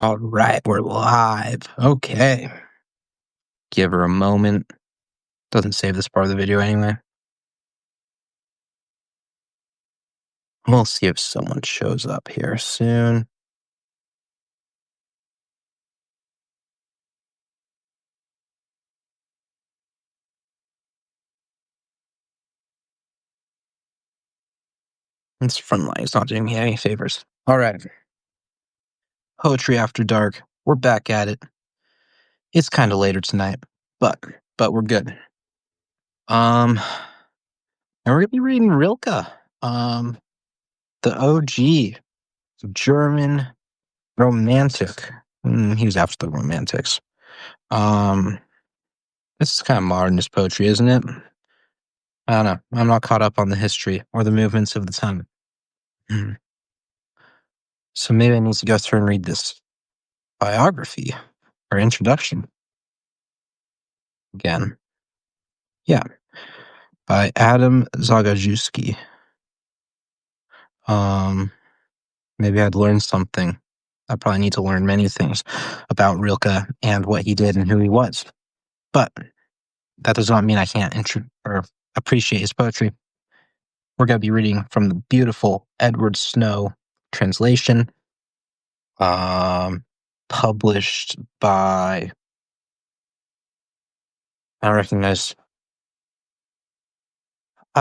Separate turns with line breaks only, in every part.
All right, we're live. Okay. Give her a moment. Doesn't save this part of the video anyway. We'll see if someone shows up here soon. This front line is not doing me any favors. All right. Poetry After Dark. We're back at it. It's kind of later tonight, but we're good. And we're gonna be reading Rilke. The OG German romantic. He was after the Romantics. This is kind of modernist poetry, isn't it? I don't know. I'm not caught up on the history or the movements of the time. So maybe I need to go through and read this biography or introduction again. Yeah. By Adam Zagajewski. Maybe I'd learn something. I probably need to learn many things about Rilke and what he did and who he was. But that does not mean I can't appreciate his poetry. We're going to be reading from the beautiful Edward Snow translation, published by, I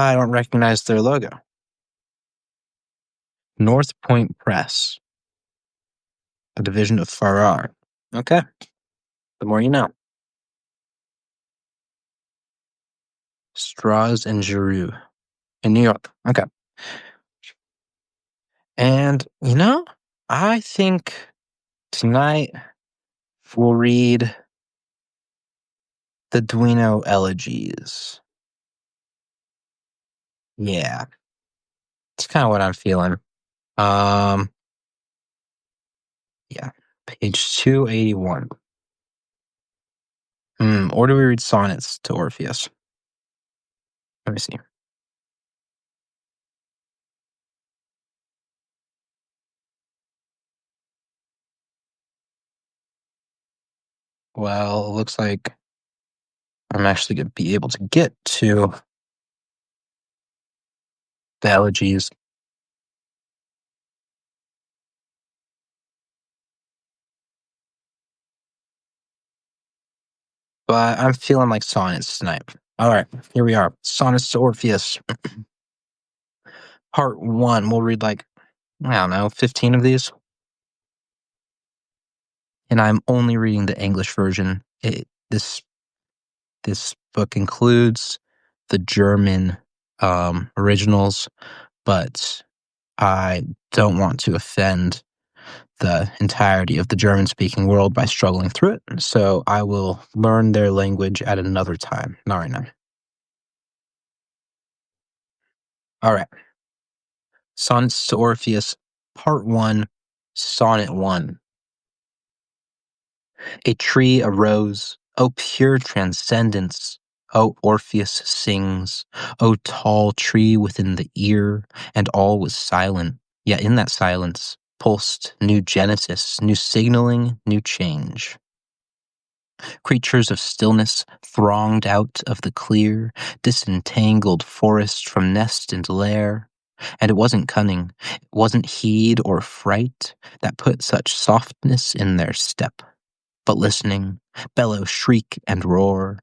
don't recognize their logo. North Point Press, a division of Farrar. Okay. The more you know. Straws and Giroux in New York. Okay. And, I think tonight we'll read the Duino Elegies. Yeah. It's kind of what I'm feeling. Yeah. Page 281. Or do we read sonnets to Orpheus? Let me see. Well, it looks like I'm actually going to be able to get to the elegies. But I'm feeling like sonnets tonight. All right, here we are. Sonnets to Orpheus. Part 1. We'll read 15 of these. And I'm only reading the English version. This book includes the German originals, but I don't want to offend the entirety of the German-speaking world by struggling through it, so I will learn their language at another time, not right now. All right. Sonnets to Orpheus, Part 1, Sonnet 1. A tree arose, O pure transcendence, O Orpheus sings, O tall tree within the ear, and all was silent, yet in that silence pulsed new genesis, new signaling, new change. Creatures of stillness thronged out of the clear, disentangled forest from nest and lair. And it wasn't cunning, it wasn't heed or fright that put such softness in their step, but listening, bellow, shriek, and roar,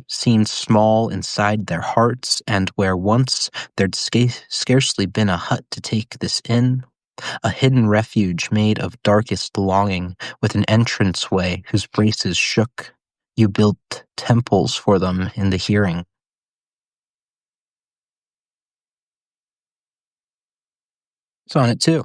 seen small inside their hearts, and where once there'd scarcely been a hut to take this in, a hidden refuge made of darkest longing, with an entranceway whose braces shook, you built temples for them in the hearing. Sonnet 2.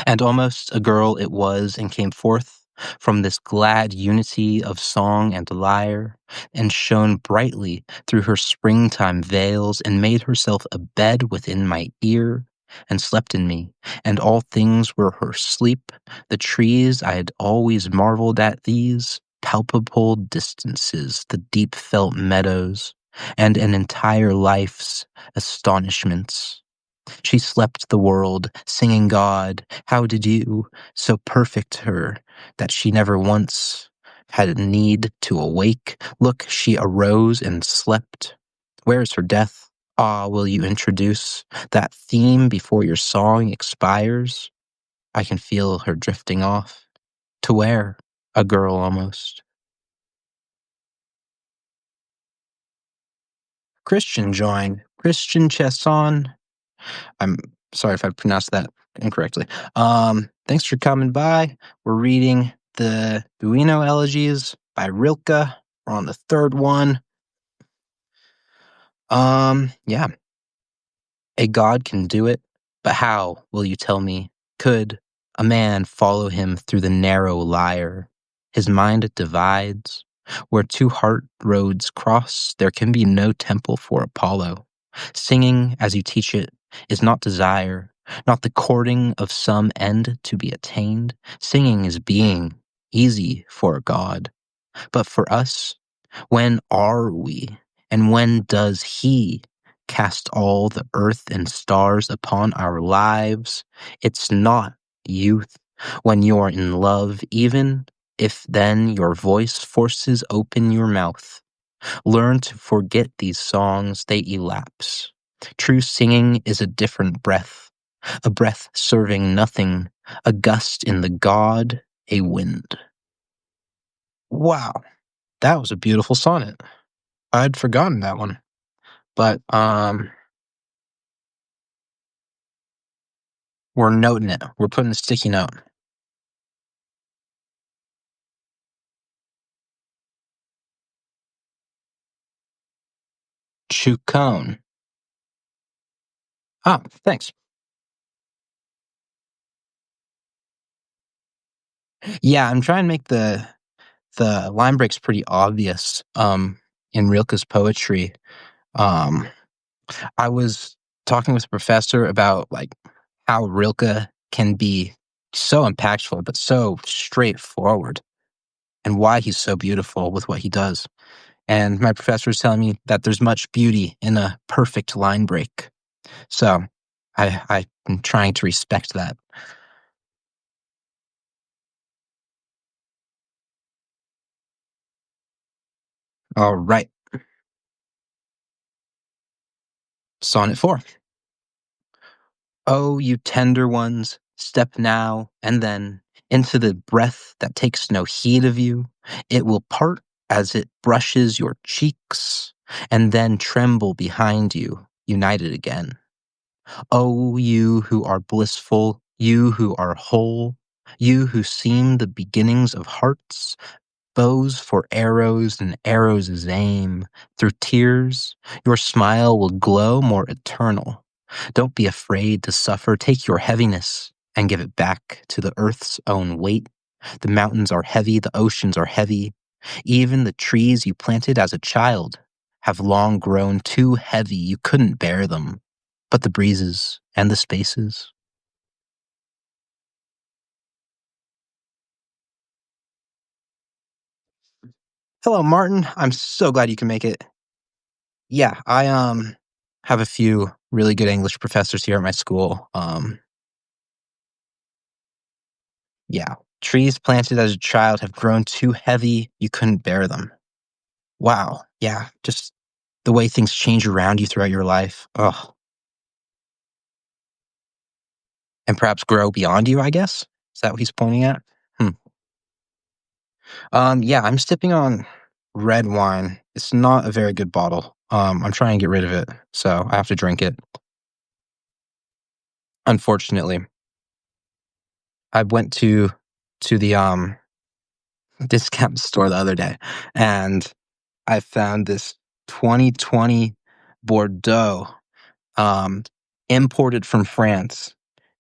And almost a girl it was, and came forth from this glad unity of song and lyre, and shone brightly through her springtime veils, and made herself a bed within my ear, and slept in me, and all things were her sleep. The trees I had always marveled at, these palpable distances, the deep felt meadows, and an entire life's astonishments. She slept the world, singing God. How did you so perfect her that she never once had need to awake? Look, she arose and slept. Where is her death? Ah, will you introduce that theme before your song expires? I can feel her drifting off. To where? A girl almost. Christian joined. Christian Chesson. I'm sorry if I pronounced that incorrectly. Thanks for coming by. We're reading the Duino Elegies by Rilke. We're on the third one. Yeah. A god can do it, but how, will you tell me, could a man follow him through the narrow lyre? His mind divides. Where two heart roads cross, there can be no temple for Apollo. Singing, as you teach it, is not desire, not the courting of some end to be attained. Singing is being, easy for a god. But for us, when are we? And when does he cast all the earth and stars upon our lives? It's not youth when you're in love, even if then your voice forces open your mouth. Learn to forget these songs, they elapse. True singing is a different breath, a breath serving nothing, a gust in the god, a wind. Wow, that was a beautiful sonnet. I'd forgotten that one. But we're noting it. We're putting a sticky note. Chukone. Oh, thanks. Yeah, I'm trying to make the line breaks pretty obvious in Rilke's poetry. Um I was talking with a professor about like how Rilke can be so impactful but so straightforward and why he's so beautiful with what he does. And my professor was telling me that there's much beauty in a perfect line break. So I'm trying to respect that. All right. Sonnet 4. Oh, you tender ones, step now and then into the breath that takes no heed of you. It will part as it brushes your cheeks and then tremble behind you, united again. Oh, you who are blissful, you who are whole, you who seem the beginnings of hearts, bows for arrows and arrows' aim. Through tears, your smile will glow more eternal. Don't be afraid to suffer. Take your heaviness and give it back to the earth's own weight. The mountains are heavy, the oceans are heavy. Even the trees you planted as a child have long grown too heavy. You couldn't bear them. But the breezes and the spaces. Hello, Martin. I'm so glad you can make it. Yeah, I have a few really good English professors here at my school. Yeah, trees planted as a child have grown too heavy, you couldn't bear them. Wow. Yeah, just the way things change around you throughout your life. Oh, and perhaps grow beyond you, I guess. Is that what he's pointing at? Hmm. Yeah, I'm sipping on red wine. It's not a very good bottle. I'm trying to get rid of it, so I have to drink it. Unfortunately, I went to the discount store the other day, and I found this 2020 Bordeaux, um, imported from France,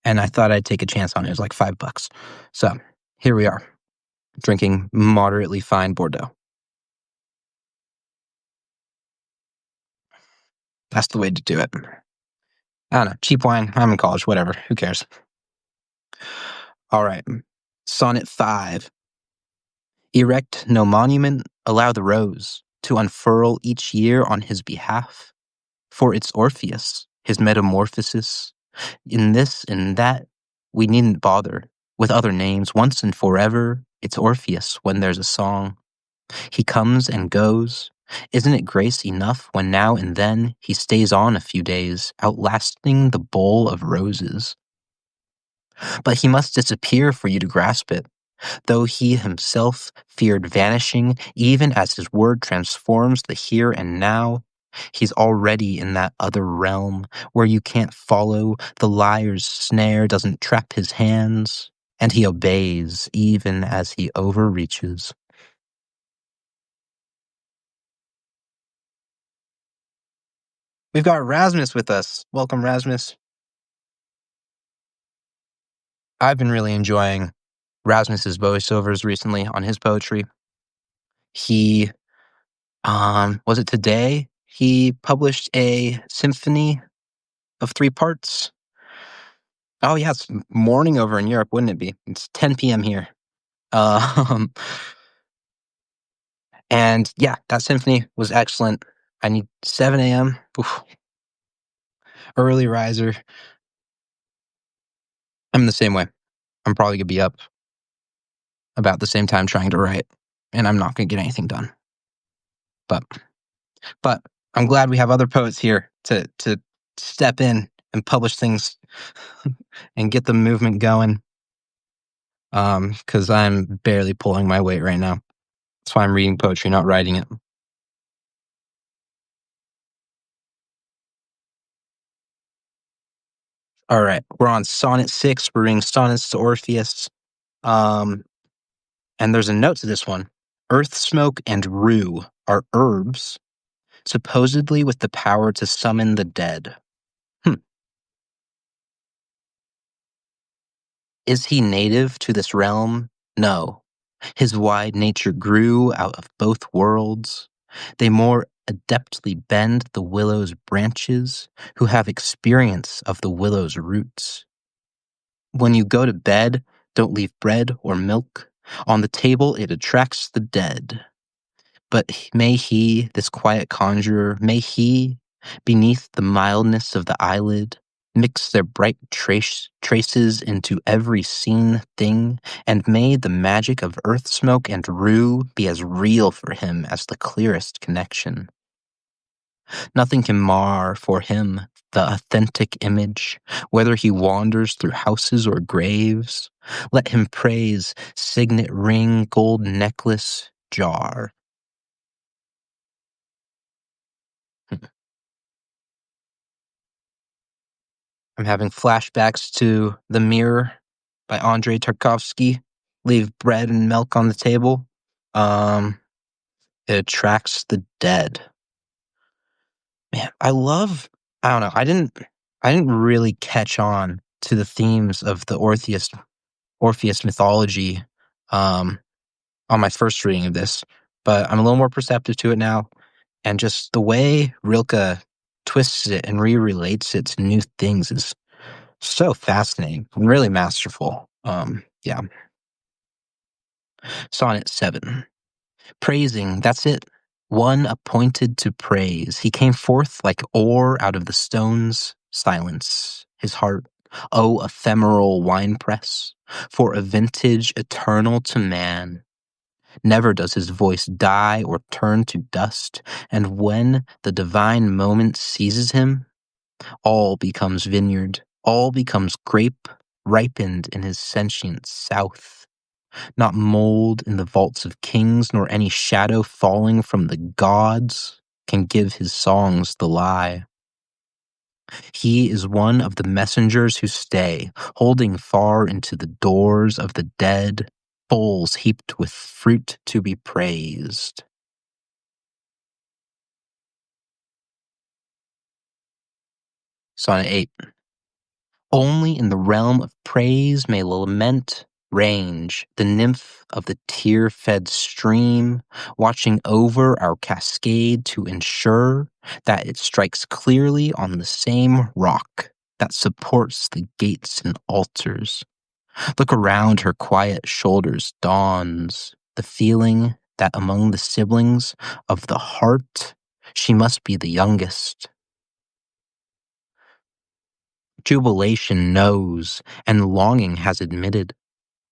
and I thought I'd take a chance on it. It was like $5. So here we are, drinking moderately fine Bordeaux. That's the way to do it. I don't know, cheap wine. I'm in college, whatever. Who cares? All right. Sonnet 5. Erect no monument, allow the rose to unfurl each year on his behalf. For it's Orpheus, his metamorphosis, In this and that, we needn't bother with other names. Once and forever, it's Orpheus when there's a song. He comes and goes. Isn't it grace enough when now and then he stays on a few days, outlasting the bowl of roses? But he must disappear for you to grasp it, though he himself feared vanishing, even as his word transforms the here and now. He's already in that other realm where you can't follow, the liar's snare doesn't trap his hands, and he obeys even as he overreaches. We've got Rasmus with us. Welcome, Rasmus. I've been really enjoying Rasmus's voiceovers recently on his poetry. He, was it today? He published a symphony of 3 parts. Oh, yeah, it's morning over in Europe, wouldn't it be? It's 10 PM here. Um, and yeah, that symphony was excellent. I need 7 AM. Oof, early riser. I'm the same way. I'm probably gonna be up about the same time trying to write, and I'm not gonna get anything done. But but I'm glad we have other poets here to step in and publish things and get the movement going. Because I'm barely pulling my weight right now. That's why I'm reading poetry, not writing it. All right, we're on Sonnet 6. We're reading Sonnets to Orpheus. Um, and there's a note to this one. Earth smoke and rue are herbs, supposedly with the power to summon the dead. Hmm. Is he native to this realm? No. His wide nature grew out of both worlds. They more adeptly bend the willow's branches, who have experience of the willow's roots. When you go to bed, don't leave bread or milk. On the table, it attracts the dead. But may he, this quiet conjurer, may he, beneath the mildness of the eyelid, mix their bright traces into every seen thing, and may the magic of earth smoke and rue be as real for him as the clearest connection. Nothing can mar for him the authentic image, whether he wanders through houses or graves. Let him praise signet ring, gold necklace, jar. I'm having flashbacks to The Mirror by Andrei Tarkovsky. Leave bread and milk on the table. Um, it attracts the dead. Man, I don't know. I didn't really catch on to the themes of the Orpheus mythology um, on my first reading of this, but I'm a little more perceptive to it now. And just the way Rilke twists it and re-relates it to new things is so fascinating and really masterful. Yeah. Sonnet 7. Praising, that's it. One appointed to praise. He came forth like ore out of the stone's silence. His heart, oh ephemeral winepress, for a vintage eternal to man. Never does his voice die or turn to dust, and when the divine moment seizes him, all becomes vineyard, all becomes grape, ripened in his sentient south. Not mold in the vaults of kings, nor any shadow falling from the gods can give his songs the lie. He is one of the messengers who stay, holding far into the doors of the dead, bowls heaped with fruit to be praised. Sonnet 8. Only in the realm of praise may lament range, the nymph of the tear-fed stream, watching over our cascade to ensure that it strikes clearly on the same rock that supports the gates and altars. Look around her quiet shoulders dawns the feeling that among the siblings of the heart, she must be the youngest. Jubilation knows, and longing has admitted.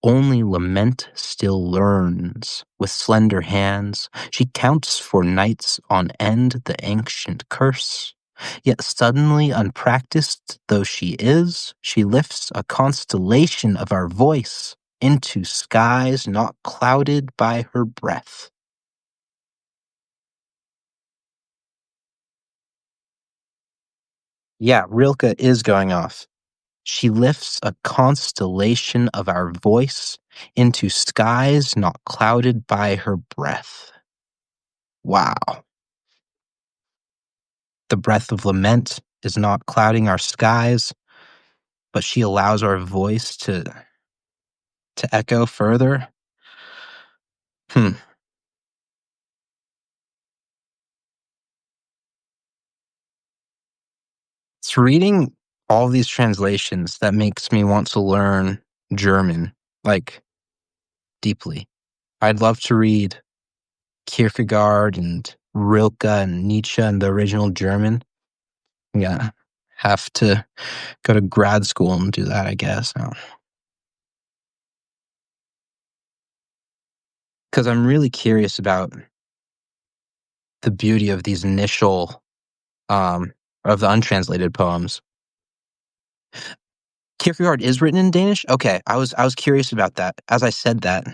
Only lament still learns. With slender hands, she counts for nights on end the ancient curse. Yet suddenly, unpracticed though she is, she lifts a constellation of our voice into skies not clouded by her breath. Yeah, Rilke is going off. She lifts a constellation of our voice into skies not clouded by her breath. Wow. The breath of lament is not clouding our skies, but she allows our voice to echo further. Hmm. It's reading all these translations that makes me want to learn German, like, deeply. I'd love to read Kierkegaard and Rilke and Nietzsche in the original German. Yeah. Have to go to grad school and do that, I guess. Because I'm really curious about the beauty of these initial, um, of the untranslated poems. Kierkegaard is written in Danish? Okay, I was curious about that as I said that,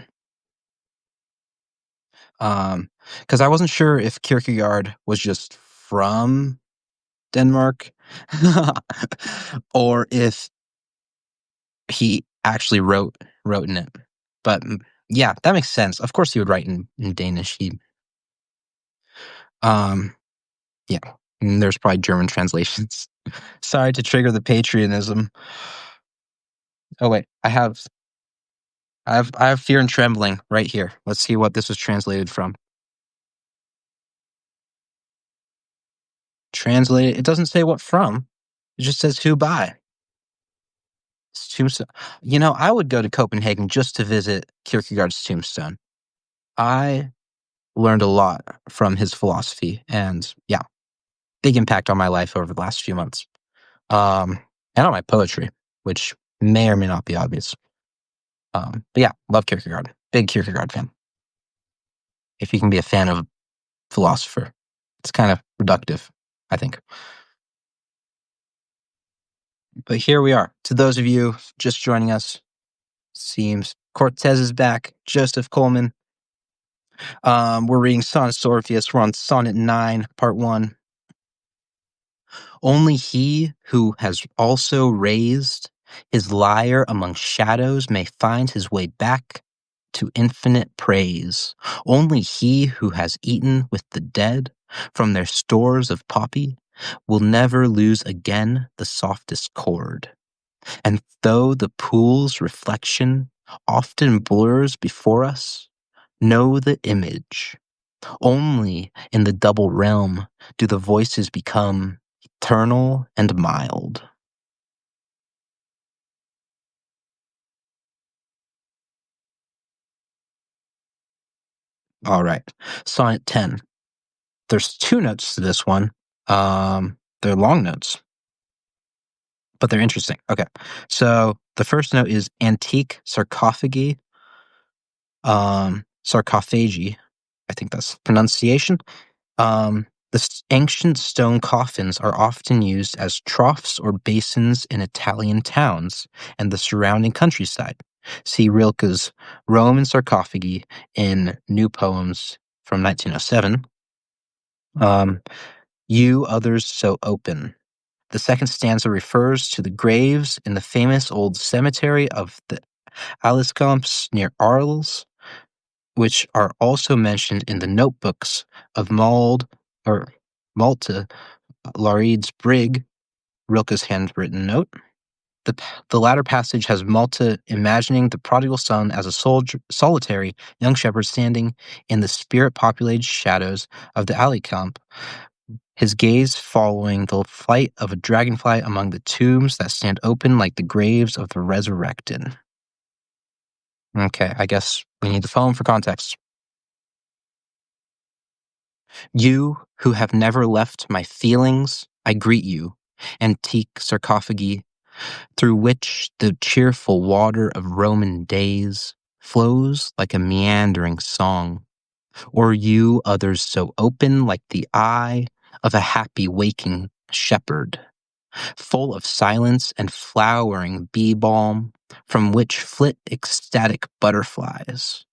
because I wasn't sure if Kierkegaard was just from Denmark, or if he actually wrote in it. But, yeah, that makes sense. Of course, he would write in Danish. Um, yeah, and there's probably German translations. Sorry to trigger the patriotism. Oh, wait, I have Fear and Trembling right here. Let's see what this was translated from. Translated, it doesn't say what from. It just says who by. It's tombstone. I would go to Copenhagen just to visit Kierkegaard's tombstone. I learned a lot from his philosophy, and yeah, big impact on my life over the last few months. And on my poetry, which may or may not be obvious. But yeah, love Kierkegaard. Big Kierkegaard fan. If you can be a fan of a philosopher, it's kind of reductive, I think. But here we are. To those of you just joining us, seems Cortez is back. Joseph Coleman. We're reading Sonnets to Orpheus. We're on Sonnet 9, Part 1. Only he who has also raised his lyre among shadows may find his way back to infinite praise. Only he who has eaten with the dead from their stores of poppy will never lose again the softest chord. And though the pool's reflection often blurs before us, know the image. Only in the double realm do the voices become eternal and mild. All right. Sonnet 10. There's two notes to this one. They're long notes, but they're interesting. Okay. So the first note is antique sarcophagi. Sarcophagi. I think that's pronunciation. Ancient stone coffins are often used as troughs or basins in Italian towns and the surrounding countryside. See Rilke's Rome and Sarcophagi in New Poems from 1907. Um, you others so open. The second stanza refers to the graves in the famous old cemetery of the Aliscamps near Arles, which are also mentioned in the notebooks of Malta Laurede's Brig, Rilke's handwritten note. The latter passage has Malta imagining the prodigal son as a solitary young shepherd standing in the spirit-populated shadows of the Alicamp, his gaze following the flight of a dragonfly among the tombs that stand open like the graves of the resurrected. Okay, I guess we need the phone for context. You who have never left my feelings, I greet you, antique sarcophagi, through which the cheerful water of Roman days flows like a meandering song, or you others so open like the eye of a happy waking shepherd, full of silence and flowering bee balm, from which flit ecstatic butterflies.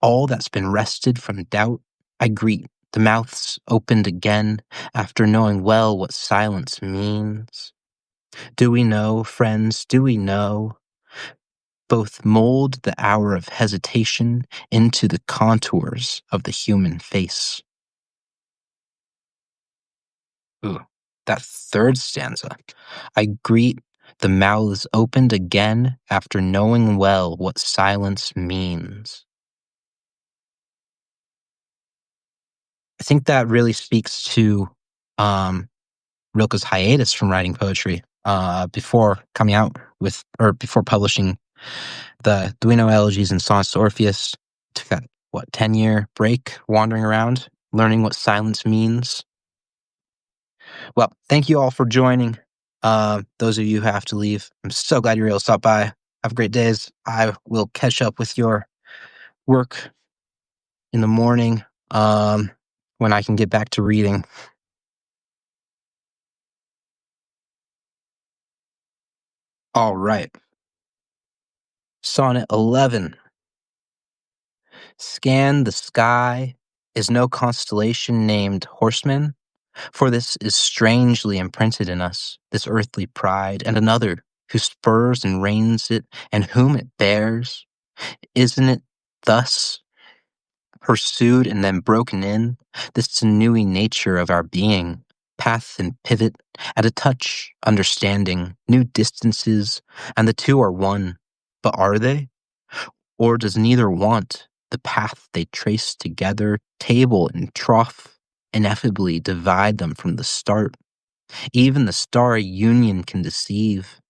All that's been wrested from doubt, I greet, the mouths opened again, after knowing well what silence means. Do we know, friends, do we know? Both mold the hour of hesitation into the contours of the human face. Ooh, that third stanza. I greet, the mouths opened again after knowing well what silence means. I think that really speaks to um, Rilke's hiatus from writing poetry before coming out with, or before publishing the Duino Elegies and Sonnets to Orpheus. Took that, 10-year break wandering around, learning what silence means. Well, thank you all for joining. Those of you who have to leave, I'm so glad you're able to stop by. Have great days. I will catch up with your work in the morning when I can get back to reading. All right. Sonnet 11. Scan the sky. Is no constellation named Horseman? For this is strangely imprinted in us, this earthly pride, and another who spurs and reins it, and whom it bears. Isn't it thus pursued and then broken in, this sinewing nature of our being, path and pivot, at a touch, understanding, new distances, and the two are one. But are they? Or does neither want the path they trace together, table and trough, ineffably divide them from the start? Even the starry union can deceive.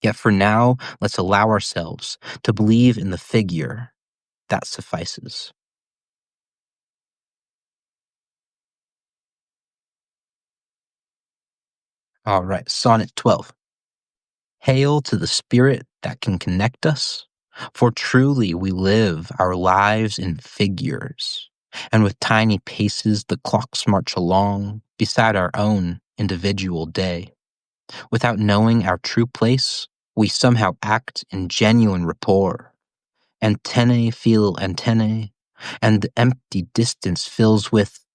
Yet for now, let's allow ourselves to believe in the figure. That suffices. All right, Sonnet 12. Hail to the spirit that can connect us, for truly we live our lives in figures, and with tiny paces the clocks march along beside our own individual day. Without knowing our true place, we somehow act in genuine rapport. Antennae feel antennae, and the empty distance fills with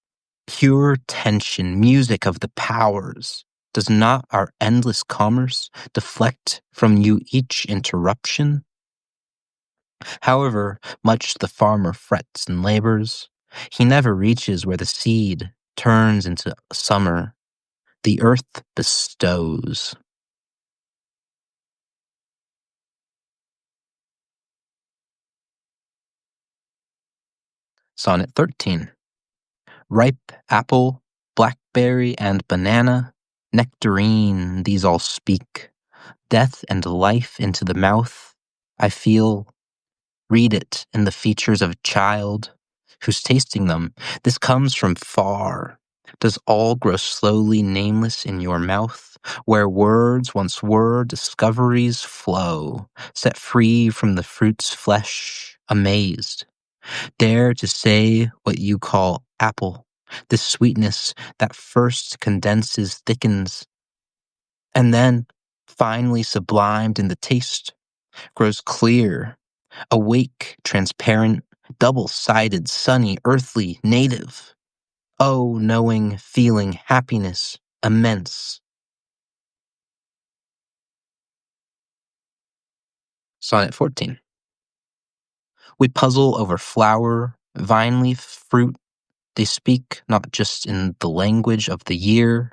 pure tension, music of the powers. Does not our endless commerce deflect from you each interruption? However much the farmer frets and labors, he never reaches where the seed turns into summer. The earth bestows. Sonnet 13. Ripe apple, blackberry, and banana, nectarine, these all speak. Death and life into the mouth, I feel. Read it in the features of a child who's tasting them. This comes from far. Does all grow slowly nameless in your mouth, where words once were, discoveries flow, set free from the fruit's flesh, amazed? Dare to say what you call apple, this sweetness that first condenses, thickens, and then, finally sublimed in the taste, grows clear, awake, transparent, double-sided, sunny, earthly, native. Oh, knowing, feeling, happiness, immense. Sonnet 14. We puzzle over flower, vine leaf, fruit. They speak not just in the language of the year.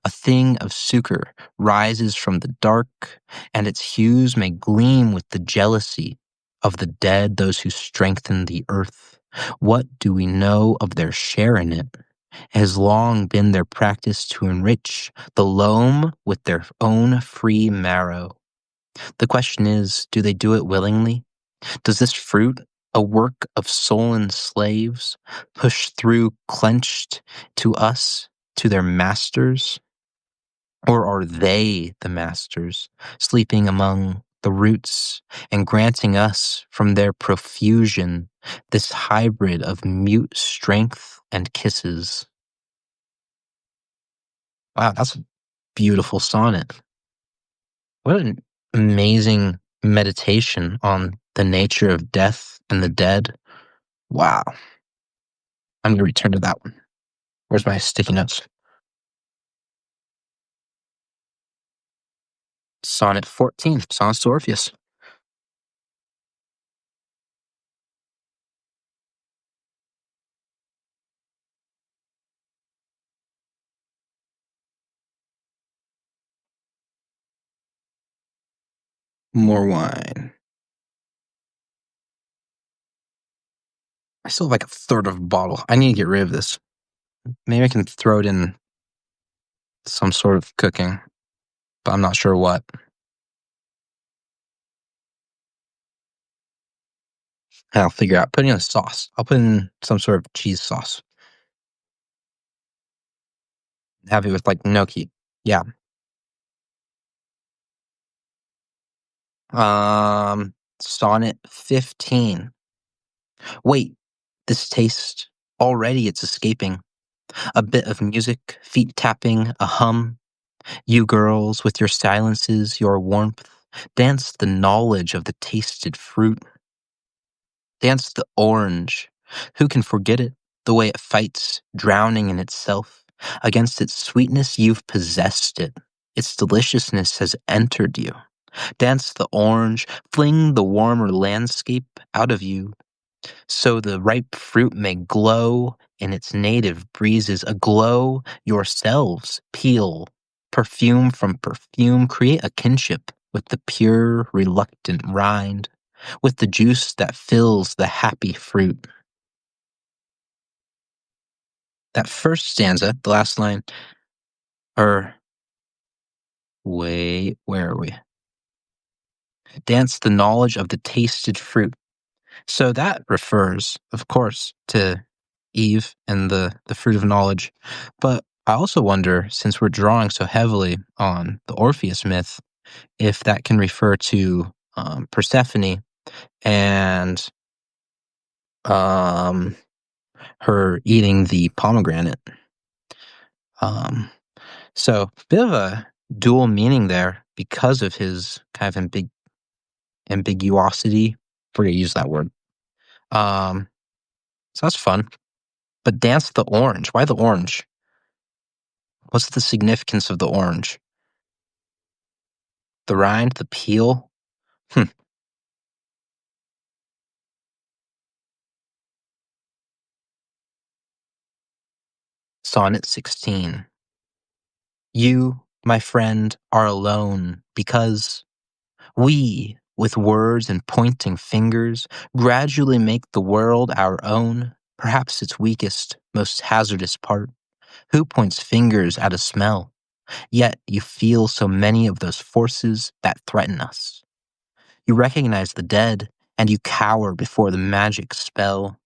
A thing of sucre rises from the dark, and its hues may gleam with the jealousy of the dead, those who strengthen the earth. What do we know of their share in it? It has long been their practice to enrich the loam with their own free marrow. The question is, do they do it willingly? Does this fruit, a work of sullen slaves, push through clenched to us, to their masters? Or are they the masters, sleeping among the roots and granting us from their profusion this hybrid of mute strength and kisses? Wow, that's a beautiful sonnet. What an amazing meditation on the nature of death and the dead. Wow. I'm going to return to that one. Where's my sticky notes? Sonnet 14, Sonnets to Orpheus. More wine. I still have like a third of a bottle. I need to get rid of this. Maybe I can throw it in some sort of cooking, but I'm not sure what. I'll figure out. Put it in a sauce. I'll put in some sort of cheese sauce. Have it with like gnocchi. Yeah. Sonnet 15. Wait, this taste. Already it's escaping. A bit of music, feet tapping, a hum. You girls, with your silences, your warmth, dance the knowledge of the tasted fruit. Dance the orange. Who can forget it? The way it fights, drowning in itself. Against its sweetness, you've possessed it. Its deliciousness has entered you. Dance the orange, fling the warmer landscape out of you, so the ripe fruit may glow in its native breezes, aglow yourselves, peel, perfume from perfume, create a kinship with the pure, reluctant rind, with the juice that fills the happy fruit. That first stanza, the last line, or wait, where are we? Dance the knowledge of the tasted fruit. So that refers, of course, to Eve and the fruit of knowledge. But I also wonder, since we're drawing so heavily on the Orpheus myth, if that can refer to Persephone and um, her eating the pomegranate. Um, so, bit of a dual meaning there because of his kind of ambiguosity. If we're gonna use that word. Um, so that's fun. But dance the orange. Why the orange? What's the significance of the orange? The rind, the peel? Hmm. Sonnet 16. You, my friend, are alone because we, with words and pointing fingers, gradually make the world our own, perhaps its weakest, most hazardous part. Who points fingers at a smell? Yet you feel so many of those forces that threaten us. You recognize the dead, and you cower before the magic spell.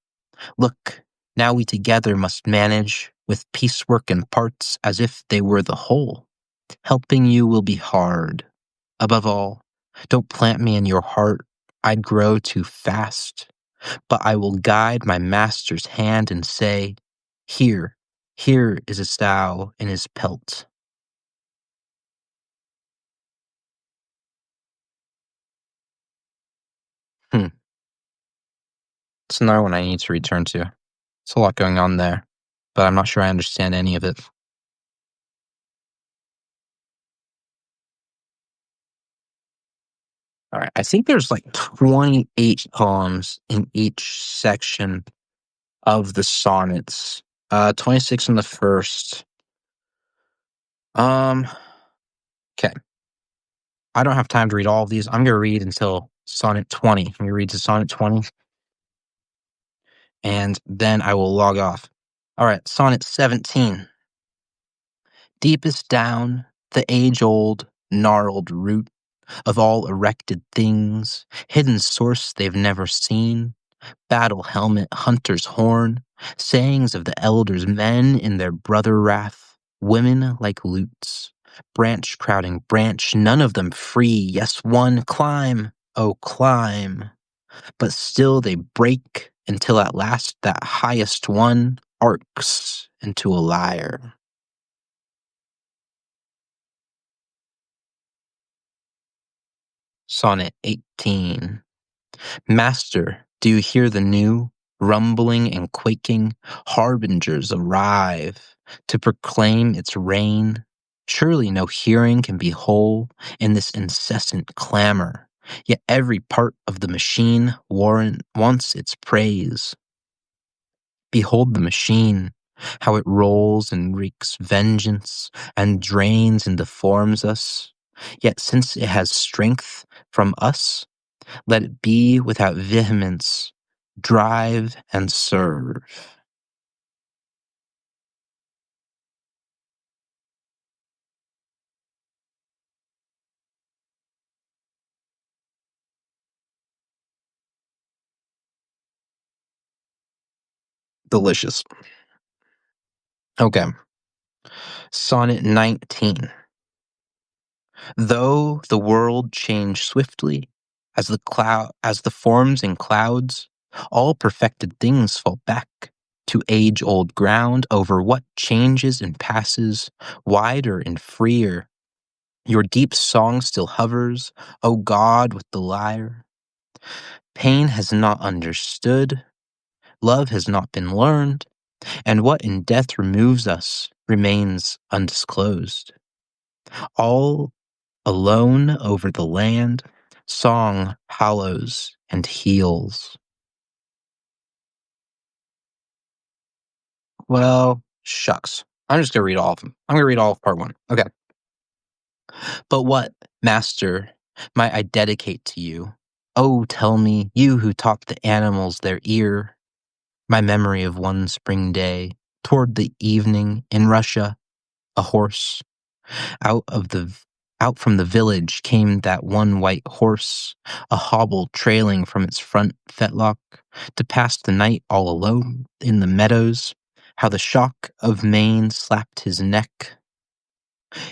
Look, now we together must manage with piecework and parts as if they were the whole. Helping you will be hard. Above all, don't plant me in your heart. I'd grow too fast. But I will guide my master's hand and say, here, here is a sow in his pelt. Hmm. It's another one I need to return to. There's a lot going on there, but I'm not sure I understand any of it. All right. I think there's like 28 poems in each section of the sonnets. 26 in the first. Um, okay. I don't have time to read all of these. I'm gonna read until sonnet 20. I'm gonna read to sonnet 20 and then I will log off. All right, sonnet 17. Deepest down, the age-old, gnarled root of all erected things, hidden source they've never seen, battle helmet, hunter's horn, sayings of the elders, men in their brother wrath, women like lutes, Branch crowding branch, none of them free. Yes, one, climb, oh, climb. But still they break until at last that highest one arcs into a lyre. Sonnet 18. Master, do you hear the new, rumbling and quaking harbingers arrive to proclaim its reign? Surely no hearing can be whole in this incessant clamor, yet every part of the machine wants its praise. Behold the machine, how it rolls and wreaks vengeance and drains and deforms us. Yet since it has strength from us, let it be without vehemence, drive and serve. Delicious. Okay. Sonnet 19. Though the world change swiftly, as the forms in clouds, all perfected things fall back to age-old ground over what changes and passes, wider and freer. Your deep song still hovers, O God with the lyre. Pain has not understood, love has not been learned, and what in death removes us remains undisclosed. All alone over the land, song hollows and heals. Well, shucks. I'm just gonna read all of them. I'm gonna read all of part one. Okay. But what, master, might I dedicate to you? Oh, tell me, you who taught the animals their ear, my memory of one spring day, toward the evening in Russia, a horse. Out of the out from the village came that one white horse, a hobble trailing from its front fetlock, to pass the night all alone in the meadows. How the shock of mane slapped his neck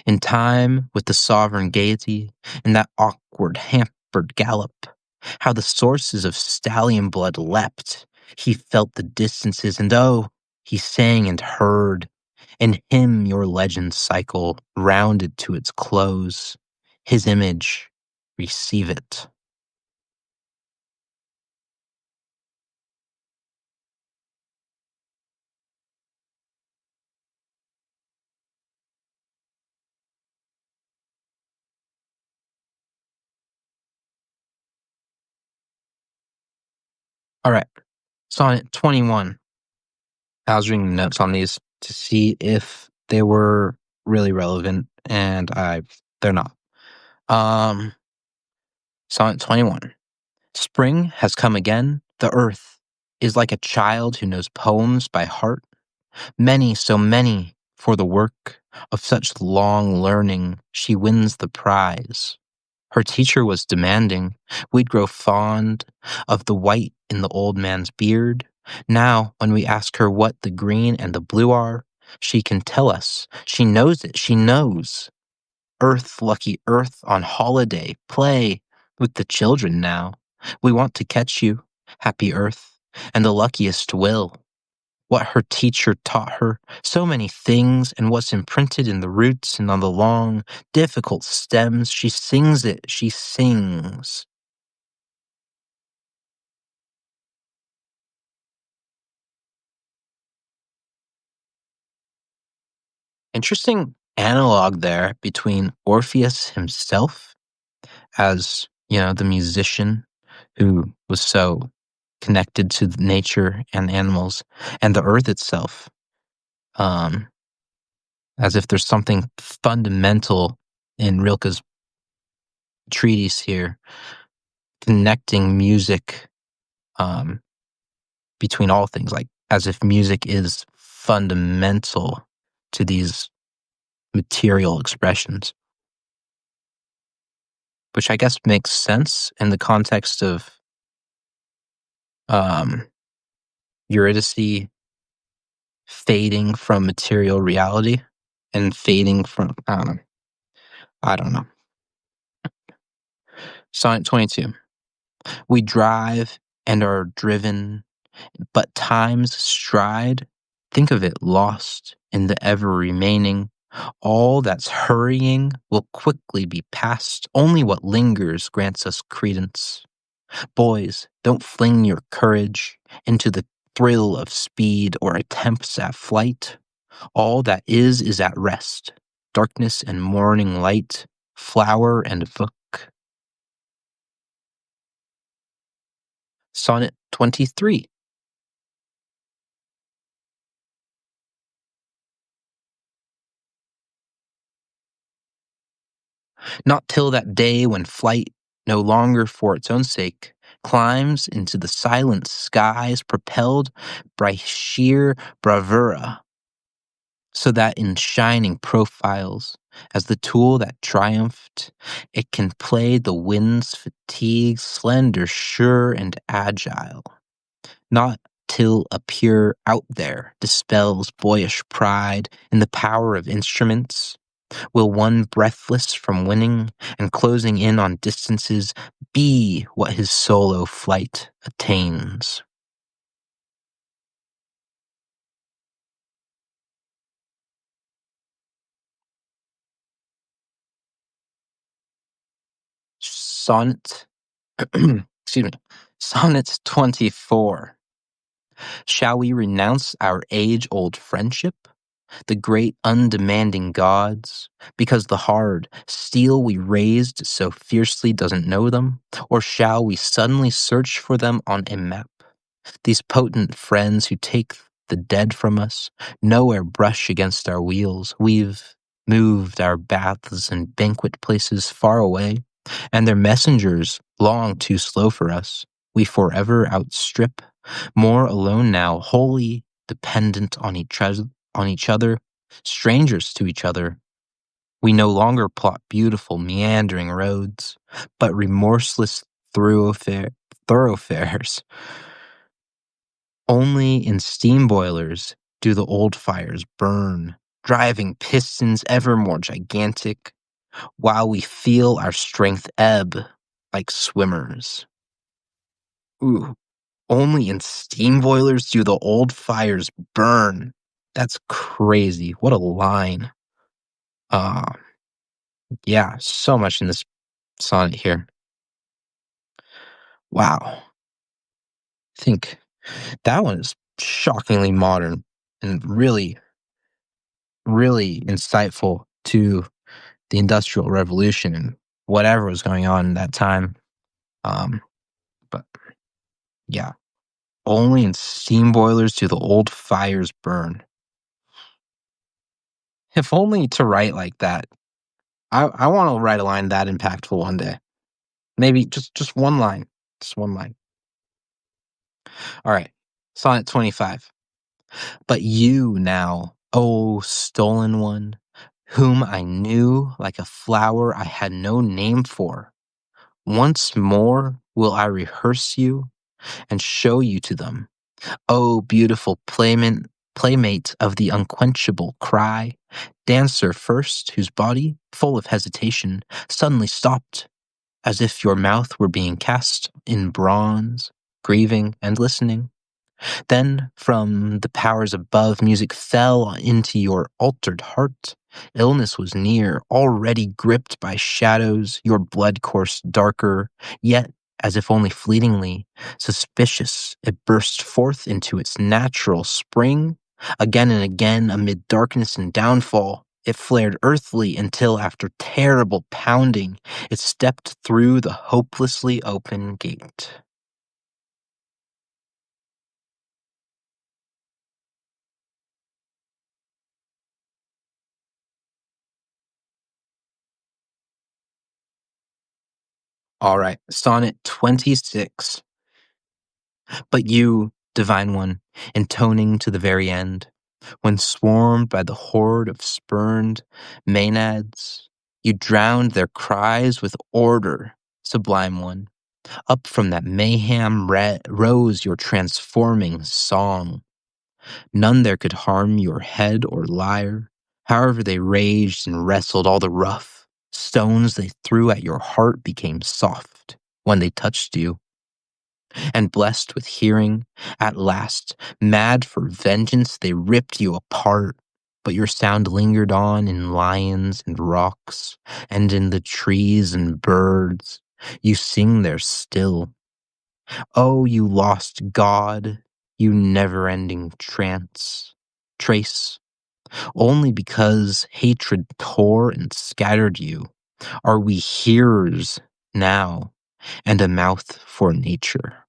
in time with the sovereign gaiety, in that awkward hampered gallop. How the sources of stallion blood leapt. He felt the distances, and oh, he sang and heard. In him your legend cycle rounded to its close. His image, receive it. All right, Sonnet 21. I was reading notes on these to see if they were really relevant, and they're not. Um, Sonnet 21. Spring has come again. The earth is like a child who knows poems by heart. Many, so many, for the work of such long learning, she wins the prize. Her teacher was demanding we'd grow fond of the white in the old man's beard. Now, when we ask her what the green and the blue are, she can tell us. She knows it. She knows. Earth, lucky earth, on holiday, play with the children now. We want to catch you, happy earth, and the luckiest will. What her teacher taught her, so many things, and what's imprinted in the roots and on the long, difficult stems, she sings it, she sings. Interesting analog there between Orpheus himself as, the musician who was so connected to nature and animals, and the earth itself, um, as if there's something fundamental in Rilke's treatise here, connecting music, um, between all things, like as if music is fundamental to these material expressions, which I guess makes sense in the context of um, Eurydice fading from material reality and fading from, I don't know. I don't know. Sonnet 22. We drive and are driven, but time's stride, think of it lost in the ever remaining. All that's hurrying will quickly be past. Only what lingers grants us credence. Boys, don't fling your courage into the thrill of speed or attempts at flight. All that is at rest. Darkness and morning light, flower and book. Sonnet 23. Not till that day when flight, no longer for its own sake, climbs into the silent skies propelled by sheer bravura, so that in shining profiles, as the tool that triumphed, it can play the wind's fatigue, slender, sure, and agile. Not till a pure out there dispels boyish pride in the power of instruments, will one breathless from winning and closing in on distances be what his solo flight attains. Sonnet, excuse me, Sonnet 24. Shall we renounce our age-old friendship? The great undemanding gods, because the hard steel we raised so fiercely doesn't know them? Or shall we suddenly search for them on a map? These potent friends who take the dead from us, nowhere brush against our wheels. We've moved our baths and banquet places far away, and their messengers long too slow for us. We forever outstrip, more alone now, wholly dependent on each other, strangers to each other. We no longer plot beautiful meandering roads, but remorseless thoroughfares. Only in steam boilers do the old fires burn, driving pistons ever more gigantic, while we feel our strength ebb like swimmers. Ooh, only in steam boilers do the old fires burn. That's crazy. What a line. Uh, yeah, so much in this sonnet here. Wow. I think that one is shockingly modern and really, really insightful to the Industrial Revolution and whatever was going on in that time. Um, but yeah, only in steam boilers do the old fires burn. If only to write like that. I want to write a line that impactful one day. Maybe just one line. Just one line. All right. Sonnet 25. But you now, oh stolen one, whom I knew like a flower I had no name for, once more will I rehearse you and show you to them. O beautiful playmate of the unquenchable cry, dancer first, whose body, full of hesitation, suddenly stopped, as if your mouth were being cast in bronze, grieving and listening. Then from the powers above, music fell into your altered heart. Illness was near, already gripped by shadows, your blood coursed darker, yet, as if only fleetingly, suspicious, it burst forth into its natural spring. Again and again, amid darkness and downfall, it flared earthly until, after terrible pounding, it stepped through the hopelessly open gate. All right, Sonnet 26. But you, divine one, intoning to the very end, when swarmed by the horde of spurned maenads, you drowned their cries with order, sublime one. Up from that mayhem rose your transforming song. None there could harm your head or lyre, however they raged and wrestled all the rough. Stones they threw at your heart became soft when they touched you, and blessed with hearing, at last, mad for vengeance, they ripped you apart. But your sound lingered on in lions and rocks, and in the trees and birds. You sing there still. Oh, you lost God, you never ending trace. Only because hatred tore and scattered you are we hearers now, and a mouth for nature.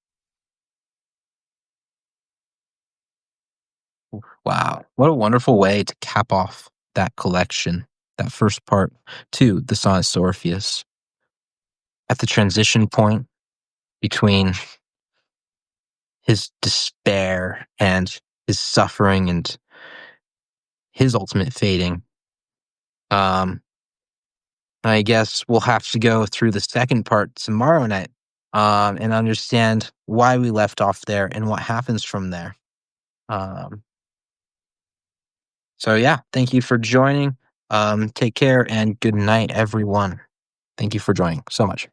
Wow, what a wonderful way to cap off that collection, that first part to the Sonnet to Orpheus. At the transition point between his despair and his suffering and his ultimate fading, um, I guess we'll have to go through the second part tomorrow night, and understand why we left off there and what happens from there. Um, so yeah, thank you for joining. Take care and good night, everyone. Thank you for joining so much.